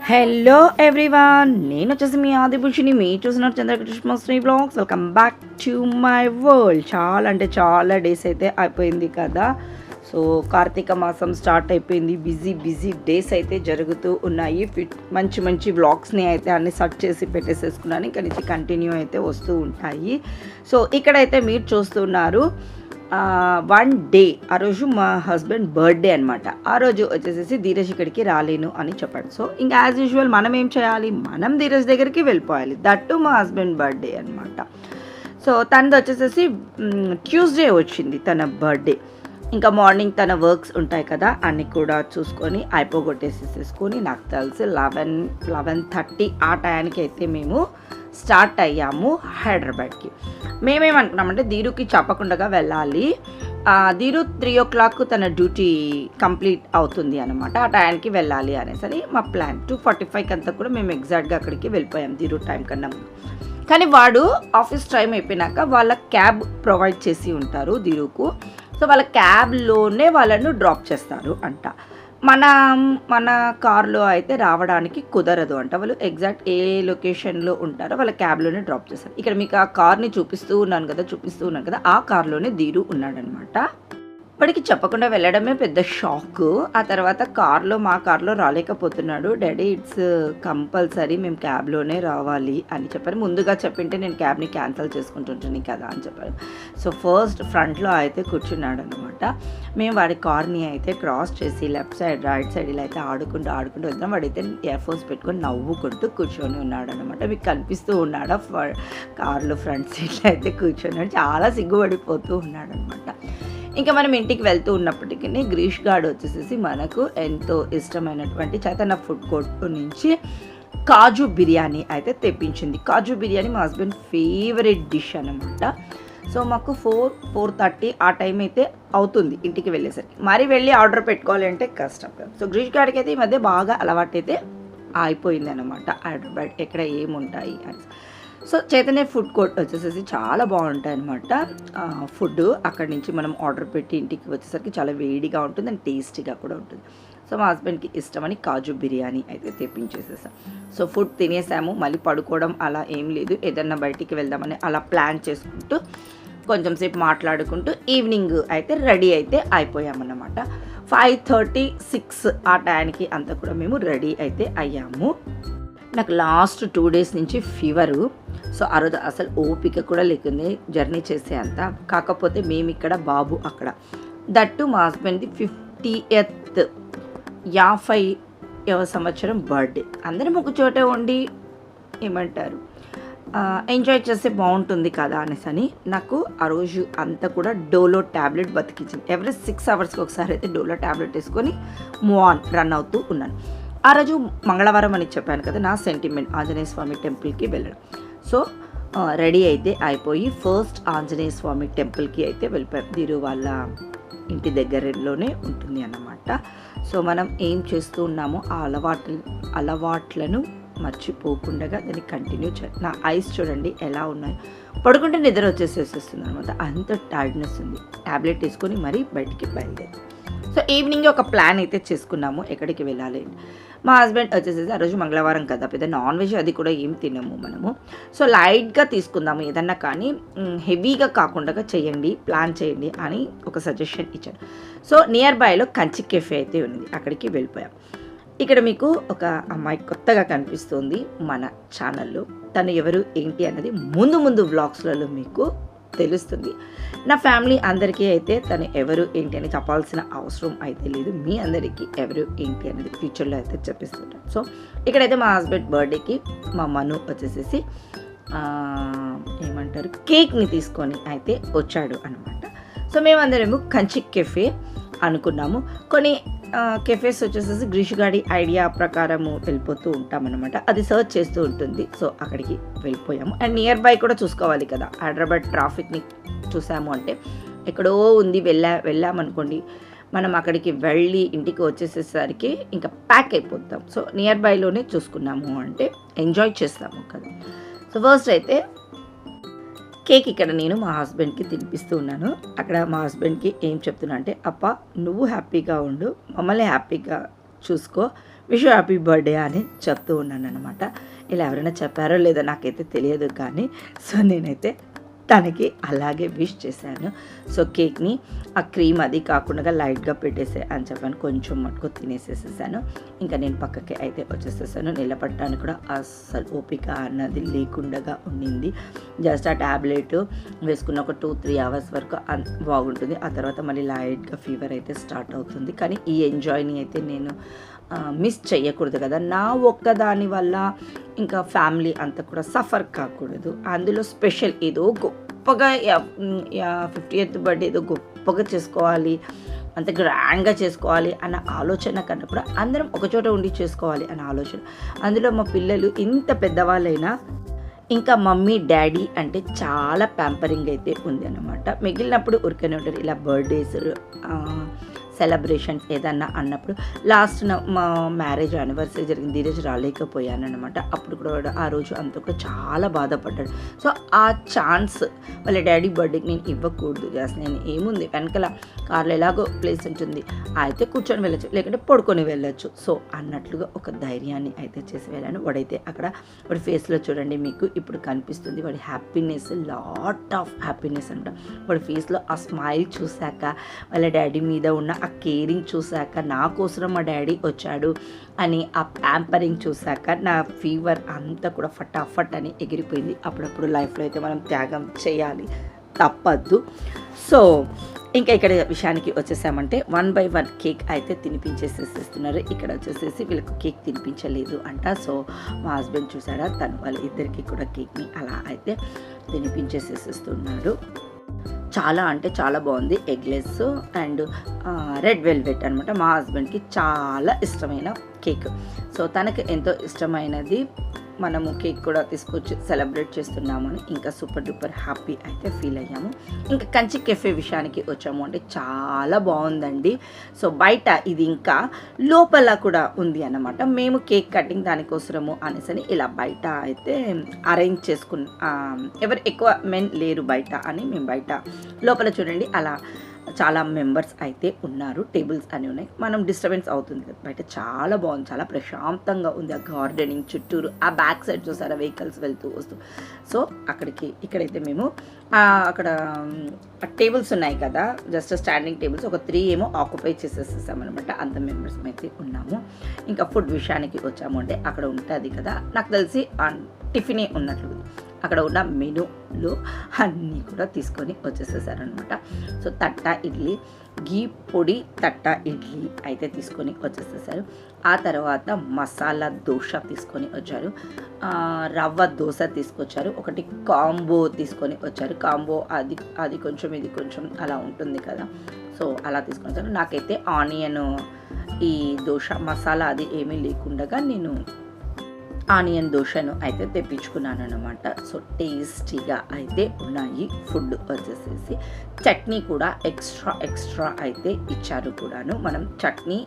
Hello everyone, నేను వచ్చేసి మీ ఆదిభూషిని. మీరు చూస్తున్నారు Chandrakrishna vlogs. Welcome back to my world. చాలా అంటే చాలా డేస్ అయితే అయిపోయింది కదా. సో కార్తీక మాసం స్టార్ట్ అయిపోయింది. బిజీ డేస్ అయితే జరుగుతూ ఉన్నాయి. మంచి మంచి వ్లాగ్స్ని అయితే అన్ని సెర్చ్ చేసి పెట్టేసేసుకున్నాను. ఇక్కడ నుంచి కంటిన్యూ అయితే వస్తూ ఉంటాయి. సో ఇక్కడైతే మీరు చూస్తున్నారు వన్ డే, ఆ రోజు మా హస్బెండ్ బర్త్డే అనమాట. ఆ రోజు వచ్చేసేసి ధీరజ్ ఇక్కడికి రాలేను అని చెప్పాడు. సో ఇంకా యాజ్ యూజువల్ మనం ఏం చేయాలి, మనం ధీరజ్ దగ్గరికి వెళ్ళిపోవాలి. దట్టు మా హస్బెండ్ బర్త్డే అనమాట. సో తనది వచ్చేసేసి ట్యూస్డే వచ్చింది తన బర్త్డే. ఇంకా మార్నింగ్ తన వర్క్స్ ఉంటాయి కదా, అన్నీ కూడా చూసుకొని అయిపోగొట్టేసేసుకొని నాకు తెలిసి 11:30 ఆ టయానికి అయితే మేము స్టార్ట్ అయ్యాము హైదరాబాద్కి. మేమేమనుకున్నామంటే ధీరుకి చెప్పకుండా వెళ్ళాలి. ధీరు 3 o'clock తన డ్యూటీ కంప్లీట్ అవుతుంది అనమాట. ఆ టైంకి వెళ్ళాలి అనేసి మా ప్లాన్. 2:45 అంతా కూడా మేము ఎగ్జాక్ట్గా అక్కడికి వెళ్ళిపోయాం ధీరు టైం కన్నా ముందు. కానీ వాడు ఆఫీస్ టైం అయిపోయినాక వాళ్ళ క్యాబ్ ప్రొవైడ్ చేసి ఉంటారు ధీరుకు. సో వాళ్ళ క్యాబ్లోనే వాళ్ళను డ్రాప్ చేస్తారు అంట. మన కార్లో అయితే రావడానికి కుదరదు అంట. వాళ్ళు ఎగ్జాక్ట్ ఏ లొకేషన్లో ఉంటారో వాళ్ళ క్యాబ్లోనే డ్రాప్ చేస్తారు. ఇక్కడ మీకు ఆ కార్ని చూపిస్తూ ఉన్నాను కదా, ఆ కార్లోనే ధీరు ఉన్నాడనమాట. ఇప్పటికి చెప్పకుండా వెళ్ళడమే పెద్ద షాక్. ఆ తర్వాత మా కార్లో రాలేకపోతున్నాడు. డాడీ ఇట్స్ కంపల్సరీ మేము క్యాబ్లోనే రావాలి అని చెప్పారు. ముందుగా చెప్పింటే నేను క్యాబ్ని క్యాన్సిల్ చేసుకుంటుంటాను కదా అని చెప్పారు. సో ఫస్ట్ ఫ్రంట్లో అయితే కూర్చున్నాడు అనమాట. మేము వాడి కార్ని అయితే క్రాస్ చేసి లెఫ్ట్ సైడ్ రైట్ సైడ్ ఇలా అయితే ఆడుకుంటూ వెళ్తాం. వాడైతే ఇయర్ ఫోన్స్ పెట్టుకొని నవ్వుకుంటూ కూర్చొని ఉన్నాడు అనమాట. మీకు కనిపిస్తూ ఉన్నాడు కార్లో ఫ్రంట్ సీట్లో అయితే కూర్చొని చాలా సిగ్గుపడిపోతూ ఉన్నాడు అనమాట. ఇంకా మనం ఇంటికి వెళ్తూ ఉన్నప్పటికీ గ్రీష్ గార్డ్ వచ్చేసేసి మనకు ఎంతో ఇష్టమైనటువంటి చైతన్య ఫుడ్ కోర్ట్ నుంచి కాజు బిర్యానీ అయితే తెప్పించింది. కాజు బిర్యానీ మా హస్బెండ్ ఫేవరెట్ డిష్ అనమాట. సో మాకు 4:30 ఆ టైం అయితే అవుతుంది ఇంటికి వెళ్ళేసరికి. మరి వెళ్ళి ఆర్డర్ పెట్టుకోవాలంటే కష్టం కదా. సో గ్రీష్ గార్డ్కి అయితే ఈ మధ్య బాగా అలవాటు అయితే అయిపోయింది అనమాట హైదరాబాద్ ఎక్కడ ఏముంటాయి అని. సో చైతన్య ఫుడ్ కోర్ట్ వచ్చేసేసి చాలా బాగుంటాయి అనమాట. ఫుడ్ అక్కడి నుంచి మనం ఆర్డర్ పెట్టి ఇంటికి వచ్చేసరికి చాలా వేడిగా ఉంటుంది అండ్ టేస్టీగా కూడా ఉంటుంది. సో మా హస్బెండ్కి ఇష్టమని కాజు బిర్యానీ అయితే తెప్పించేసేసాం. సో ఫుడ్ తినేసాము, మళ్ళీ పడుకోవడం అలా ఏం లేదు. ఏదన్నా బయటికి వెళ్దామని అలా ప్లాన్ చేసుకుంటూ కొంచెం సేపు మాట్లాడుకుంటూ ఈవినింగ్ అయితే రెడీ అయితే అయిపోయామన్నమాట. 5:36 ఆ టైంకి అంతా కూడా మేము రెడీ అయితే అయ్యాము. నాకు లాస్ట్ 2 days నుంచి ఫీవరు. సో ఆ రోజు అసలు ఓపిక కూడా లేకుంది జర్నీ చేసే అంత. కాకపోతే మేము ఇక్కడ, బాబు అక్కడ. దట్టు మా హస్బెండ్ది 50వ సంవత్సరం బర్త్డే. అందరం ఒక చోట ఉండి ఏమంటారు ఎంజాయ్ చేస్తే బాగుంటుంది కదా అనేసి నాకు ఆ రోజు అంతా కూడా డోలో ట్యాబ్లెట్ బతికించింది. ఎవ్రీ 6 hours ఒకసారి అయితే డోలో ట్యాబ్లెట్ వేసుకొని రన్ అవుతూ ఉన్నాను. ఆ రోజు మంగళవారం అని చెప్పాను కదా, నా సెంటిమెంట్ ఆంజనేయ స్వామి టెంపుల్కి వెళ్ళడం. సో రెడీ అయితే అయిపోయి ఫస్ట్ ఆంజనేయ స్వామి టెంపుల్కి అయితే వెళ్ళిపోయాం. ధీరు వాళ్ళ ఇంటి దగ్గరలోనే ఉంటుంది అన్నమాట. సో మనం ఏం చేస్తూ ఉన్నామో ఆ అలవాట్లను మర్చిపోకుండా దాన్ని కంటిన్యూ నా ఐస్ చూడండి ఎలా ఉన్నాయి. పడుకుంటే నిద్ర వచ్చేసేస్తుంది అనమాట. అంత టైర్డ్నెస్ ఉంది. ట్యాబ్లెట్ వేసుకొని మరీ బయటికి బయలుదేరి. సో ఈవినింగ్ ఒక ప్లాన్ అయితే చేసుకున్నాము ఎక్కడికి వెళ్ళాలి. మా హస్బెండ్ వచ్చేసేసి ఆ రోజు మంగళవారం కదా, పెద్ద నాన్ వెజ్ అది కూడా ఏం తినము మనము. సో లైట్గా తీసుకుందాము ఏదన్నా, కానీ హెవీగా కాకుండా ప్లాన్ చేయండి అని ఒక సజెషన్ ఇచ్చాను. సో నియర్ బైలో కంచి కెఫే అయితే ఉంది, అక్కడికి వెళ్ళిపోయాం. ఇక్కడ మీకు ఒక అమ్మాయి కొత్తగా కనిపిస్తుంది మన ఛానల్లో. తను ఎవరు ఏంటి అన్నది ముందు వ్లాగ్స్లలో మీకు తెలుస్తుంది. నా ఫ్యామిలీ అందరికీ అయితే తను ఎవరు ఏంటి అని చెప్పాల్సిన అవసరం అయితే లేదు. మీ అందరికీ ఎవరు ఏంటి అనేది ఫ్యూచర్లో అయితే చెప్పిస్తుంటాను. సో ఇక్కడైతే మా హస్బెండ్ బర్త్డేకి మా మను వచ్చేసేసి ఏమంటారు కేక్ని తీసుకొని అయితే వచ్చాడు అనమాట. సో మేమందరేమో కంచి కెఫే అనుకున్నాము. కొన్ని కెఫేస్ వచ్చేసేసి గ్రీష్ గాడి ఐడియా ప్రకారము వెళ్ళిపోతూ ఉంటామన్నమాట. అది సర్చ్ చేస్తూ ఉంటుంది. సో అక్కడికి వెళ్ళిపోయాము. అండ్ నియర్ బై కూడా చూసుకోవాలి కదా, హైదరాబాద్ ట్రాఫిక్ని చూసాము అంటే ఎక్కడో ఉంది వెళ్ళామనుకోండి, మనం అక్కడికి వెళ్ళి ఇంటికి వచ్చేసేసరికి ఇంకా ప్యాక్ అయిపోతాం. సో నియర్ బైలోనే చూసుకున్నాము అంటే ఎంజాయ్ చేస్తాము కదా. సో ఫస్ట్ అయితే కేక్ ఇక్కడ నేను మా హస్బెండ్కి తినిపిస్తూ ఉన్నాను. అక్కడ మా హస్బెండ్కి ఏం చెప్తున్నా అంటే, అప్ప నువ్వు హ్యాపీగా ఉండు, మమ్మల్ని హ్యాపీగా చూసుకో, విష్ హ్యాపీ బర్త్డే అని చెప్తూ ఉన్నాను అనమాట. ఇలా ఎవరైనా చెప్పారో లేదో నాకైతే తెలియదు, కానీ సో నేనైతే తనకి అలాగే విష్ చేశాను. సో కేక్ని ఆ క్రీమ్ అది కాకుండా లైట్గా పెట్టేసే అని చెప్పాను, కొంచెం మటుకు తినేసేసేసాను. ఇంకా నేను పక్కకి అయితే వచ్చేసేసాను. నిలబడటానికి కూడా అస్సలు ఓపిక అన్నది లేకుండా ఉండింది. జస్ట్ ఆ ట్యాబ్లెట్ వేసుకున్న ఒక 2-3 అవర్స్ వరకు బాగుంటుంది. ఆ తర్వాత మళ్ళీ లైట్గా ఫీవర్ అయితే స్టార్ట్ అవుతుంది. కానీ ఈ ఎంజాయ్ని అయితే నేను మిస్ చేయకూడదు కదా, నా ఒక్కదాని వల్ల ఇంకా ఫ్యామిలీ అంతా కూడా సఫర్ కాకూడదు. అందులో స్పెషల్ ఏదో గొప్పగా 50th బర్త్డే ఏదో గొప్పగా చేసుకోవాలి, అంత గ్రాండ్గా చేసుకోవాలి అన్న ఆలోచన కన్నా కూడా అందరం ఒకచోట ఉండి చేసుకోవాలి అన్న ఆలోచన. అందులో మా పిల్లలు ఇంత పెద్దవాళ్ళైనా ఇంకా మమ్మీ డాడీ అంటే చాలా ప్యాంపరింగ్ అయితే ఉంది అన్నమాట. మిగిలినప్పుడు ఉరికనే ఉంటారు, ఇలా బర్త్డేస్ సెలబ్రేషన్స్ ఏదన్నా అన్నప్పుడు. లాస్ట్ మా మ్యారేజ్ యానివర్సరీ జరిగింది, ఈరోజు రాలేకపోయాను అనమాట. అప్పుడు కూడా ఆ రోజు అంతా కూడా చాలా బాధపడ్డాడు. సో ఆ ఛాన్స్ వాళ్ళ డాడీ బర్త్డేకి నేను ఇవ్వకూడదు. జస్ట్ నేను ఏముంది వెనకాల కార్లో ఎలాగో ప్లేస్ ఉంటుంది, అయితే కూర్చొని వెళ్ళచ్చు, లేకుంటే పడుకొని వెళ్ళచ్చు. సో అన్నట్లుగా ఒక ధైర్యాన్ని అయితే చేసి వెళ్ళాను. వాడైతే అక్కడ వాడి ఫేస్లో చూడండి, మీకు ఇప్పుడు కనిపిస్తుంది వాడి హ్యాపీనెస్, లాట్ ఆఫ్ హ్యాపీనెస్ అనమాట. వాడి ఫేస్లో ఆ స్మైల్ చూశాక, వాళ్ళ డాడీ మీద ఉన్న ఆ కేరింగ్ చూశాక, నా కోసం మా డాడీ వచ్చాడు అని ఆ ప్యాంపరింగ్ చూశాక నా ఫీవర్ అంతా కూడా ఫటాఫట్ అని ఎగిరిపోయింది. అప్పుడప్పుడు లైఫ్లో అయితే మనం త్యాగం చేయాలి, తప్పద్దు. సో ఇంకా ఇక్కడ విషయానికి వచ్చేసామంటే 1 by 1 కేక్ అయితే తినిపించేసేస్తున్నారు. ఇక్కడ వచ్చేసేసి వీళ్ళకు కేక్ తినిపించలేదు అంట. సో మా హస్బెండ్ చూసాడా, తను వాళ్ళ ఇద్దరికి కూడా కేక్ని అలా అయితే తినిపించేసేస్తున్నాడు. చాలా అంటే చాలా బాగుంది, ఎగ్లెస్ అండ్ రెడ్ వెల్వెట్ అనమాట. మా హస్బెండ్కి చాలా ఇష్టమైన కేక్. సో తనకి ఎంతో ఇష్టమైనది మనము కేక్ కూడా తీసుకొచ్చి సెలబ్రేట్ చేస్తున్నామని ఇంకా సూపర్ డూపర్ హ్యాపీ అయితే ఫీల్ అయ్యాము. ఇంకా కంచి కెఫే విషయానికి వచ్చాము అంటే చాలా బాగుందండి. సో బయట ఇది ఇంకా లోపల కూడా ఉంది అన్నమాట. మేము కేక్ కటింగ్ దానికోసము అనేసని ఇలా బయట అయితే అరేంజ్ ఎవరు ఎక్కువ మెన్ లేరు బయట అని మేము బయట లోపల చూడండి అలా చాలా మెంబర్స్ అయితే ఉన్నారు, టేబుల్స్ అని ఉన్నాయి. మనం డిస్టర్బెన్స్ అవుతుంది కదా, బయట చాలా బాగుంది, చాలా ప్రశాంతంగా ఉంది. ఆ గార్డెనింగ్ చుట్టూరు, ఆ బ్యాక్ సైడ్ చూసారా వెహికల్స్ వెళ్తూ వస్తూ. సో ఇక్కడైతే మేము అక్కడ టేబుల్స్ ఉన్నాయి కదా, జస్ట్ స్టాండింగ్ టేబుల్స్ ఒక 3 ఏమో ఆక్యుపై చేసేసేసామన్నమాట. అంత మెంబర్స్ అయితే ఉన్నాము. ఇంకా ఫుడ్ విషయానికి వచ్చాము అంటే అక్కడ ఉంటుంది కదా, నాకు తెలిసి టిఫినే ఉన్నట్లు అక్కడ ఉన్న మెనూలు అన్నీ కూడా తీసుకొని వచ్చేసేసారనమాట. సో తట్ట ఇడ్లీ, ఘీ పొడి తట్ట ఇడ్లీ అయితే తీసుకొని వచ్చేసేసారు. ఆ తర్వాత మసాలా దోశ తీసుకొని వచ్చారు, రవ్వ దోశ తీసుకొచ్చారు, ఒకటి కాంబో తీసుకొని వచ్చారు. కాంబో అది కొంచెం ఇది కొంచెం అలా ఉంటుంది కదా, సో అలా తీసుకొని వచ్చారు. నాకైతే ఆనియన్ ఈ దోశ మసాలా అది ఏమీ లేకుండా నేను ఆనియన్ దోశను అయితే తెప్పించుకున్నాను అనమాట. సో టేస్టీగా అయితే ఉన్నాయి. ఫుడ్ వచ్చేసేసి చట్నీ కూడా ఎక్స్ట్రా అయితే ఇచ్చారు కూడాను. మనం చట్నీ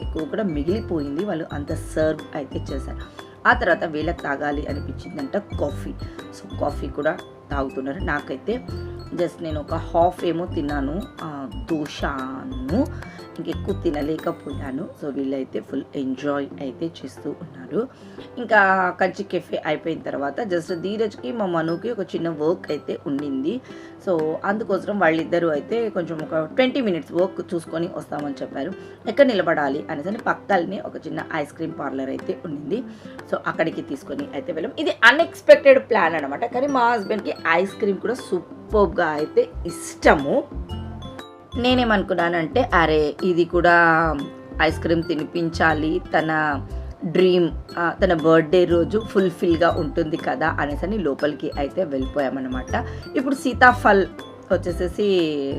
ఎక్కువ కూడా మిగిలిపోయింది, వాళ్ళు అంత సర్వ్ అయితే చేశారు. ఆ తర్వాత వీళ్ళకి తాగాలి అనిపించిందంట కాఫీ. సో కాఫీ కూడా తాగుతున్నారు. నాకైతే జస్ట్ నేను ఒక హాఫ్ ఏమో తిన్నాను దోశను, ఇంకెక్కువ తినలేకపోయాను. సో వీళ్ళైతే ఫుల్ ఎంజాయ్ అయితే చేస్తూ ఉన్నారు. ఇంకా కంచి కెఫే అయిపోయిన తర్వాత జస్ట్ ధీరజ్కి మా మనుకి ఒక చిన్న వర్క్ అయితే ఉండింది. సో అందుకోసం వాళ్ళిద్దరూ అయితే కొంచెం ఒక 20 minutes వర్క్ చూసుకొని వస్తామని చెప్పారు. ఎక్కడ నిలబడాలి అనేసి పక్కనే ఒక చిన్న ఐస్ క్రీమ్ పార్లర్ అయితే ఉండింది. సో అక్కడికి తీసుకొని అయితే వెళ్ళాం. ఇది అన్ఎక్స్పెక్టెడ్ ప్లాన్ అనమాట. కానీ మా హస్బెండ్కి ఐస్ క్రీమ్ కూడా సూపర్గా అయితే ఇష్టము. నేనేమనుకున్నానంటే అరే ఇది కూడా ఐస్ క్రీమ్ తినిపించాలి, తన డ్రీమ్ తన బర్త్డే రోజు ఫుల్ఫిల్గా ఉంటుంది కదా అనేసి లోపలికి అయితే వెళ్ళిపోయామన్నమాట. ఇప్పుడు సీతాఫల్ వచ్చేసేసి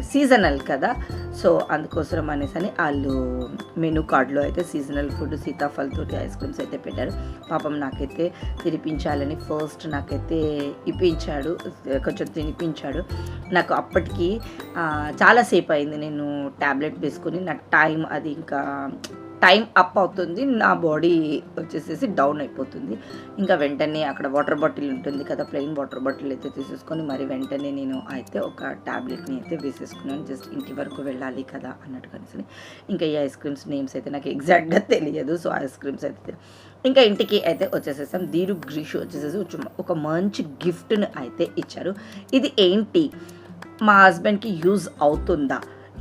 సీజనల్ కదా, సో అందుకోసం అనేసి వాళ్ళు మెనూ కార్డులో అయితే సీజనల్ ఫుడ్ సీతాఫల్ తోటి ఐస్ క్రీమ్స్ అయితే పెట్టారు. పాపం నాకైతే తినిపించాలని ఫస్ట్ నాకైతే ఇప్పించాడు, కొంచెం తినిపించాడు. నాకు అప్పటికి చాలాసేపు అయింది నేను ట్యాబ్లెట్ వేసుకొని, నా టైం అది ఇంకా టైం అప్ అవుతుంది, నా బాడీ వచ్చేసేసి డౌన్ అయిపోతుంది. ఇంకా వెంటనే అక్కడ వాటర్ బాటిల్ ఉంటుంది కదా, ప్లెయిన్ వాటర్ బాటిల్ అయితే తీసేసుకొని మరి వెంటనే నేను అయితే ఒక ట్యాబ్లెట్ని అయితే వేసేసుకున్నాను. జస్ట్ ఇంటి వరకు వెళ్ళాలి కదా అన్నట్టు కనిసి. ఇంకా ఈ ఐస్ క్రీమ్స్ నేమ్స్ అయితే నాకు ఎగ్జాక్ట్గా తెలియదు. సో ఐస్ క్రీమ్స్ అయితే ఇంకా ఇంటికి అయితే వచ్చేసేసాం. దీరు గ్రీషు వచ్చేసేసి ఒక మంచి గిఫ్ట్ని అయితే ఇచ్చారు. ఇది ఏంటి, మా హస్బెండ్కి యూజ్ అవుతుందా,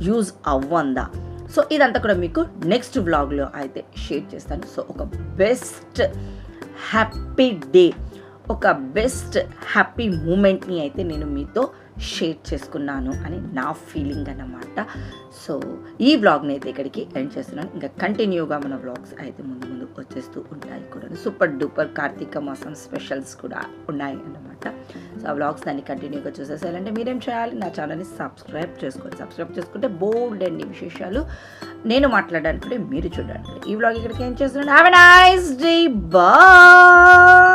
యూజ్ అవ్వందా, సో ఇదంతా కూడా మీకు నెక్స్ట్ వ్లాగ్లో అయితే షేర్ చేస్తాను. సో ఒక బెస్ట్ హ్యాపీ డే, ఒక బెస్ట్ హ్యాపీ మూమెంట్ని అయితే నేను మీతో షేర్ చేసుకున్నాను అని నా ఫీలింగ్ అన్నమాట. సో ఈ వ్లాగ్ని అయితే ఇక్కడికి ఎండ్ చేస్తున్నాను. ఇంకా కంటిన్యూగా మన వ్లాగ్స్ అయితే ముందు ముందు వచ్చేస్తూ ఉంటాయి కూడా. సూపర్ డూపర్ కార్తీక మాసం స్పెషల్స్ కూడా ఉన్నాయి అన్నమాట. సో ఆ వ్లాగ్స్ దాన్ని కంటిన్యూగా చూసేసారంటే మీరేం చేయాలి, నా ఛానల్ని సబ్స్క్రైబ్ చేసుకోండి. సబ్స్క్రైబ్ చేసుకుంటే బోల్డ్ అన్ని విశేషాలు నేను మాట్లాడడానికి కూడా మీరు చూడండి. ఈ వ్లాగ్ ఇక్కడికి ఏం చేస్తున్నాను. Have a nice day, bye.